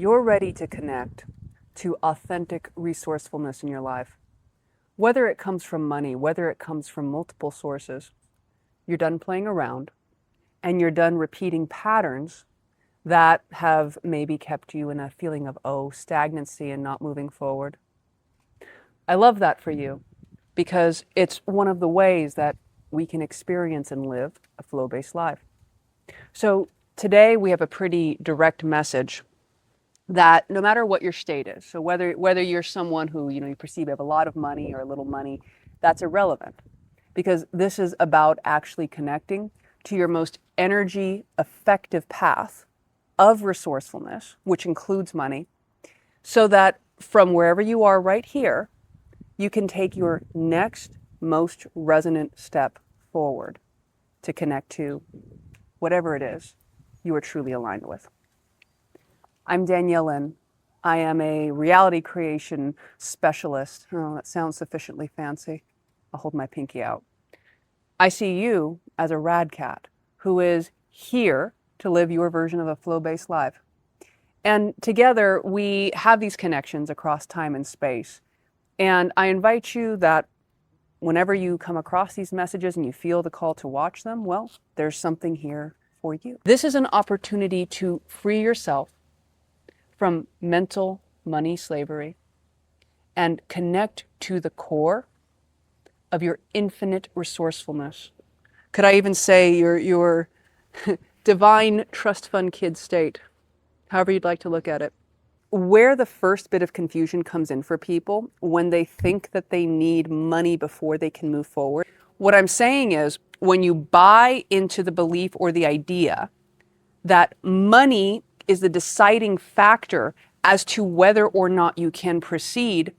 you're ready to connect to authentic resourcefulness in your life, whether it comes from money, whether it comes from multiple sources, you're done playing around and you're done repeating patterns that have maybe kept you in a feeling of, stagnancy and not moving forward. I love that for you because it's one of the ways that we can experience and live a flow-based life. So today we have a pretty direct message that no matter what your state is, so whether you're someone who you perceive you have a lot of money or a little money, that's irrelevant, because this is about actually connecting to your most energy effective path of resourcefulness, which includes money, so that from wherever you are right here, you can take your next most resonant step forward to connect to whatever it is you are truly aligned with. I'm Danielle Lynn. I am a reality creation specialist. Oh, that sounds sufficiently fancy. I'll hold my pinky out. I see you as a rad cat who is here to live your version of a flow-based life. And together we have these connections across time and space. And I invite you that whenever you come across these messages and you feel the call to watch them, well, there's something here for you. This is an opportunity to free yourself from mental money slavery and connect to the core of your infinite resourcefulness. Could I even say your divine trust fund kid state, however you'd like to look at it. Where the first bit of confusion comes in for people when they think that they need money before they can move forward. What I'm saying is when you buy into the belief or the idea that money is the deciding factor as to whether or not you can proceed,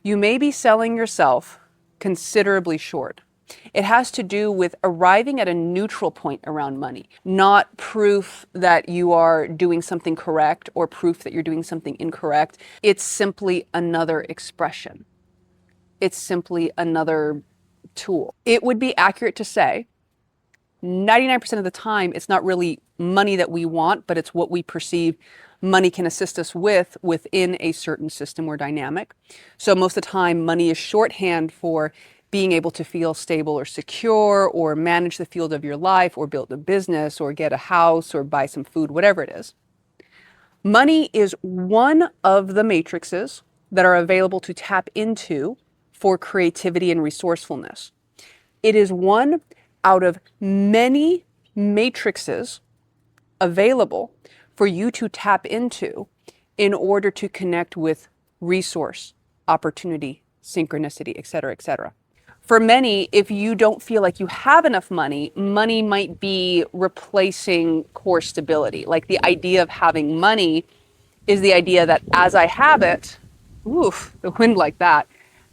you may be selling yourself considerably short. It has to do with arriving at a neutral point around money, not proof that you are doing something correct or proof that you're doing something incorrect. It's simply another expression. It's simply another tool. It would be accurate to say 99% of the time, it's not really money that we want, but it's what we perceive money can assist us with within a certain system or dynamic. So most of the time, money is shorthand for being able to feel stable or secure or manage the field of your life or build a business or get a house or buy some food, whatever it is. Money is one of the matrices that are available to tap into for creativity and resourcefulness. It is one out of many matrices available for you to tap into in order to connect with resource, opportunity, synchronicity, et cetera, et cetera. For many, if you don't feel like you have enough money, money might be replacing core stability. Like the idea of having money is the idea that as I have it, oof, the wind like that,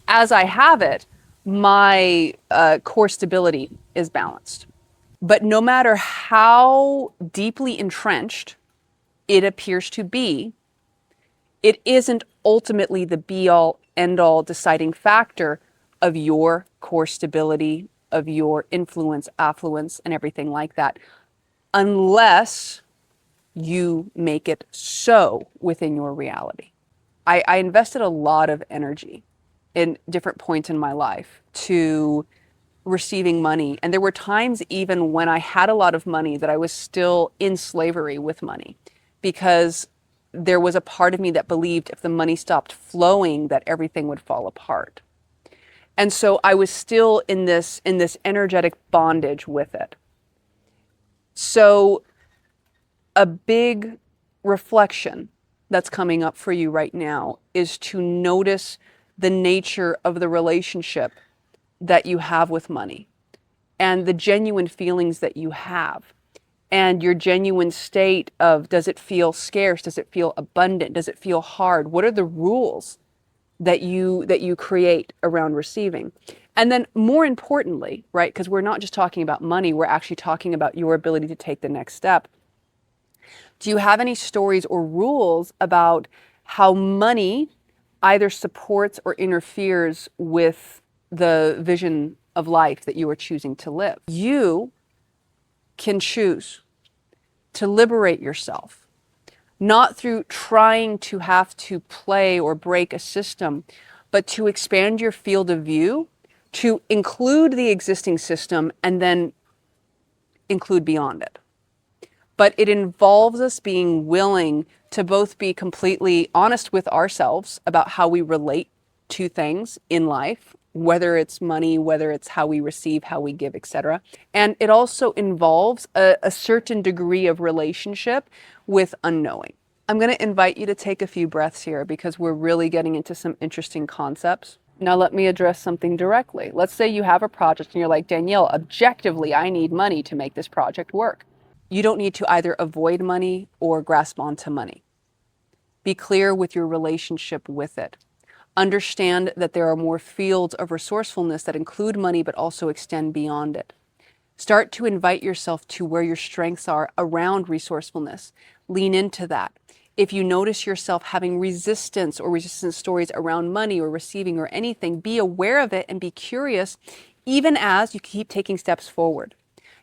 as I have it, my core stability is balanced. But no matter how deeply entrenched it appears to be, it isn't ultimately the be-all, end-all deciding factor of your core stability, of your influence, affluence, and everything like that, unless you make it so within your reality. I invested a lot of energy in different points in my life to receiving money. And there were times even when I had a lot of money that I was still in slavery with money, because there was a part of me that believed if the money stopped flowing, that everything would fall apart. And so I was still in this energetic bondage with it. So a big reflection that's coming up for you right now is to notice the nature of the relationship that you have with money and the genuine feelings that you have and your genuine state of, does it feel scarce? Does it feel abundant? Does it feel hard? What are the rules that you create around receiving? And then more importantly, right, because we're not just talking about money, we're actually talking about your ability to take the next step. Do you have any stories or rules about how money either supports or interferes with the vision of life that you are choosing to live? You can choose to liberate yourself not through trying to have to play or break a system, but to expand your field of view, to include the existing system and then include beyond it. But it involves us being willing to both be completely honest with ourselves about how we relate to things in life, whether it's money, whether it's how we receive, how we give, etc. And it also involves a certain degree of relationship with unknowing. I'm going to invite you to take a few breaths here because we're really getting into some interesting concepts. Now, let me address something directly. Let's say you have a project and you're like, Danielle, objectively, I need money to make this project work. You don't need to either avoid money or grasp onto money. Be clear with your relationship with it. Understand that there are more fields of resourcefulness that include money but also extend beyond it. Start to invite yourself to where your strengths are around resourcefulness. Lean into that. If you notice yourself having resistance or resistance stories around money or receiving or anything, be aware of it and be curious, even as you keep taking steps forward.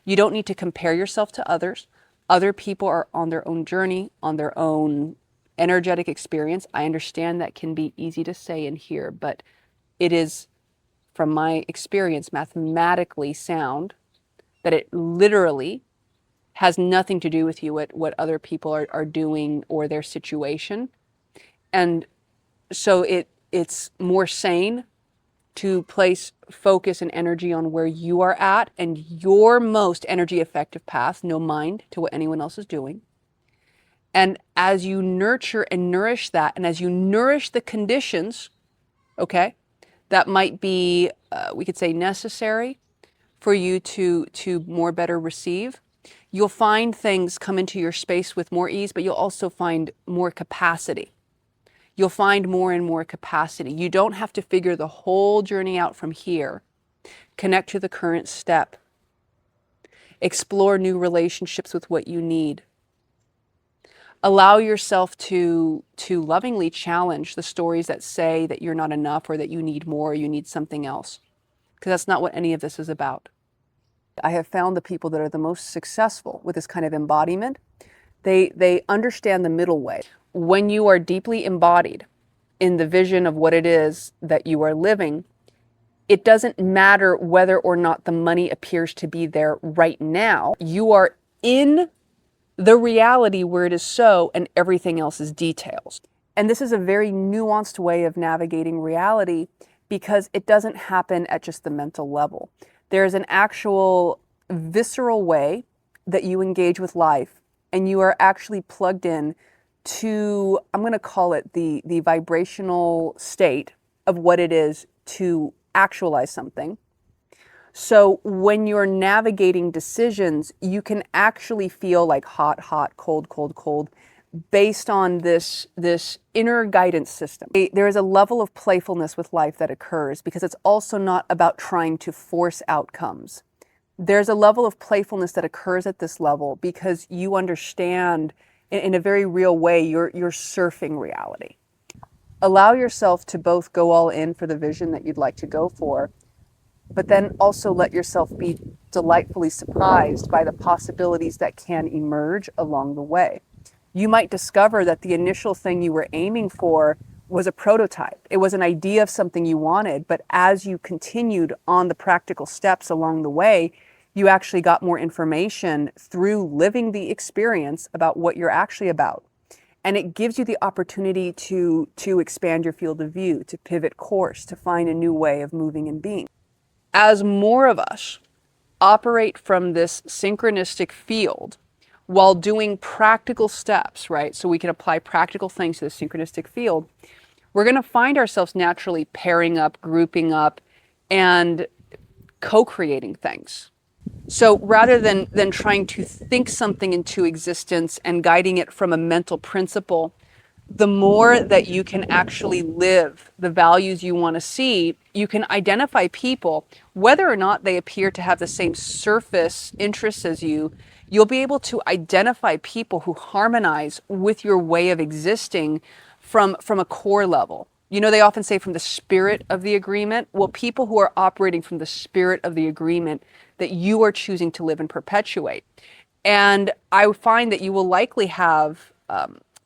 You don't need to compare yourself to others. Other people are on their own journey, on their own energetic experience. I understand that can be easy to say and hear, but it is, from my experience, mathematically sound that it literally has nothing to do with you, what other people are doing or their situation. And so it's more sane to place focus and energy on where you are at and your most energy effective path, no mind to what anyone else is doing. And as you nurture and nourish that, and as you nourish the conditions, okay, that might be, we could say, necessary for you to more better receive, you'll find things come into your space with more ease, but you'll also find more capacity. You'll find more and more capacity. You don't have to figure the whole journey out from here. Connect to the current step. Explore new relationships with what you need. Allow yourself to lovingly challenge the stories that say that you're not enough or that you need more or you need something else, because that's not what any of this is about. I have found the people that are the most successful with this kind of embodiment, they understand the middle way. When you are deeply embodied in the vision of what it is that you are living, it doesn't matter whether or not the money appears to be there right now. You are in the reality where it is so, and everything else is details. And this is a very nuanced way of navigating reality because it doesn't happen at just the mental level. There's an actual visceral way that you engage with life, and you are actually plugged in to, I'm going to call it the vibrational state of what it is to actualize something. So when you're navigating decisions, you can actually feel like hot, hot, cold, cold, cold, based on this inner guidance system. There is a level of playfulness with life that occurs because it's also not about trying to force outcomes. There's a level of playfulness that occurs at this level because you understand in a very real way you're surfing reality. Allow yourself to both go all in for the vision that you'd like to go for, but then also let yourself be delightfully surprised by the possibilities that can emerge along the way. You might discover that the initial thing you were aiming for was a prototype. It was an idea of something you wanted, but as you continued on the practical steps along the way, you actually got more information through living the experience about what you're actually about. And it gives you the opportunity to expand your field of view, to pivot course, to find a new way of moving and being. As more of us operate from this synchronistic field while doing practical steps, right? So we can apply practical things to the synchronistic field. We're going to find ourselves naturally pairing up, grouping up, and co-creating things. So rather than trying to think something into existence and guiding it from a mental principle, the more that you can actually live the values you want to see, you can identify people, whether or not they appear to have the same surface interests as you, you'll be able to identify people who harmonize with your way of existing from a core level. You know, they often say from the spirit of the agreement. Well, people who are operating from the spirit of the agreement that you are choosing to live and perpetuate. And I find that you will likely have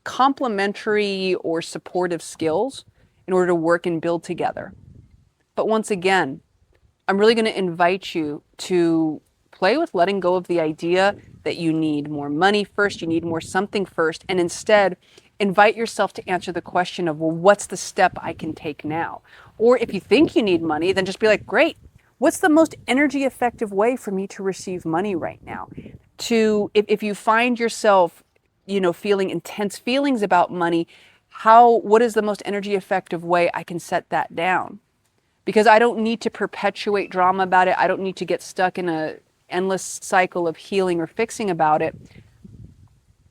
complementary or supportive skills in order to work and build together. But once again, I'm really going to invite you to play with letting go of the idea that you need more money first, you need more something first, and instead invite yourself to answer the question of, well, what's the step I can take now? Or if you think you need money, then just be like, great, what's the most energy effective way for me to receive money right now? If you find yourself, feeling intense feelings about money, what is the most energy effective way I can set that down? Because I don't need to perpetuate drama about it. I don't need to get stuck in a endless cycle of healing or fixing about it.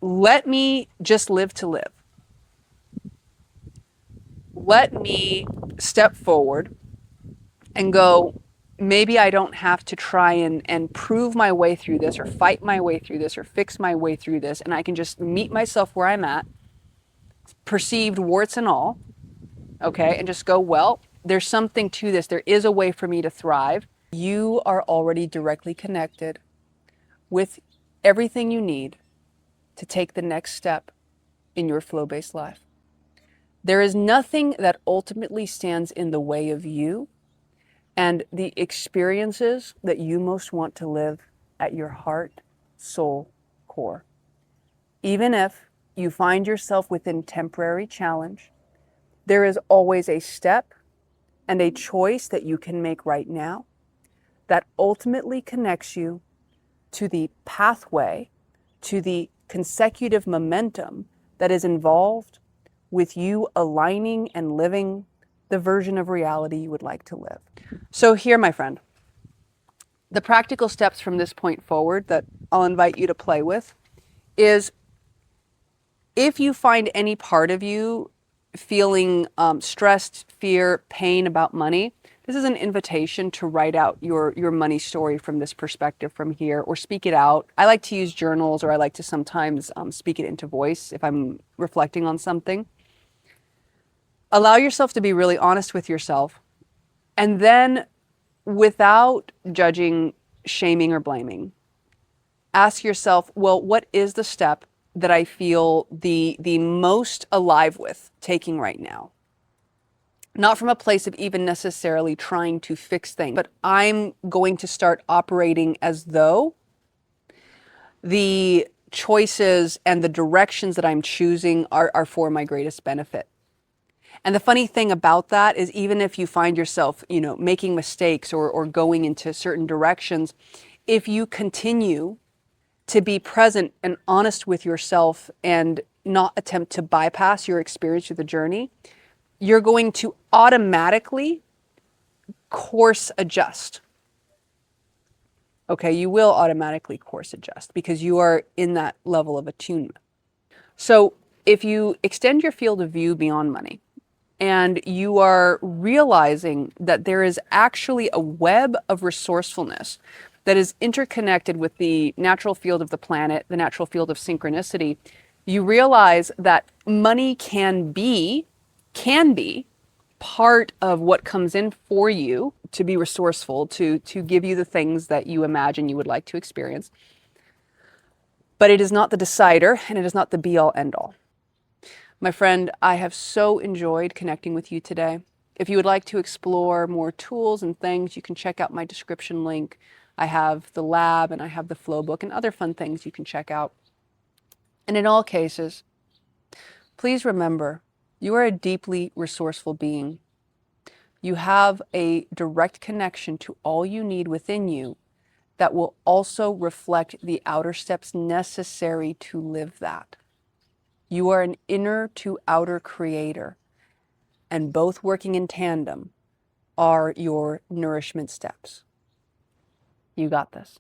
Let me just live to live. Let me step forward and go, maybe I don't have to try and prove my way through this or fight my way through this or fix my way through this. And I can just meet myself where I'm at, perceived warts and all, okay, and just go, well, there's something to this. There is a way for me to thrive. You are already directly connected with everything you need to take the next step in your flow-based life. There is nothing that ultimately stands in the way of you and the experiences that you most want to live at your heart, soul, core. Even if you find yourself within temporary challenge, there is always a step and a choice that you can make right now that ultimately connects you to the pathway, to the consecutive momentum that is involved with you aligning and living the version of reality you would like to live. So here, my friend, the practical steps from this point forward that I'll invite you to play with is, if you find any part of you feeling stressed, fear, pain about money, this is an invitation to write out your money story from this perspective from here, or speak it out. I like to use journals, or I like to sometimes speak it into voice if I'm reflecting on something. Allow yourself to be really honest with yourself, and then, without judging, shaming, or blaming, ask yourself, well, what is the step that I feel the most alive with taking right now? Not from a place of even necessarily trying to fix things, but I'm going to start operating as though the choices and the directions that I'm choosing are for my greatest benefit. And the funny thing about that is, even if you find yourself, making mistakes or going into certain directions, if you continue to be present and honest with yourself and not attempt to bypass your experience through the journey, you're going to automatically course adjust. Okay, you will automatically course adjust because you are in that level of attunement. So if you extend your field of view beyond money, and you are realizing that there is actually a web of resourcefulness that is interconnected with the natural field of the planet, the natural field of synchronicity, you realize that money can be part of what comes in for you to be resourceful, to give you the things that you imagine you would like to experience. But it is not the decider, and it is not the be-all, end-all. My friend, I have so enjoyed connecting with you today. If you would like to explore more tools and things, you can check out my description link. I have the lab and I have the flow book and other fun things you can check out. And in all cases, please remember, you are a deeply resourceful being. You have a direct connection to all you need within you that will also reflect the outer steps necessary to live that. You are an inner to outer creator, and both working in tandem are your nourishment steps. You got this.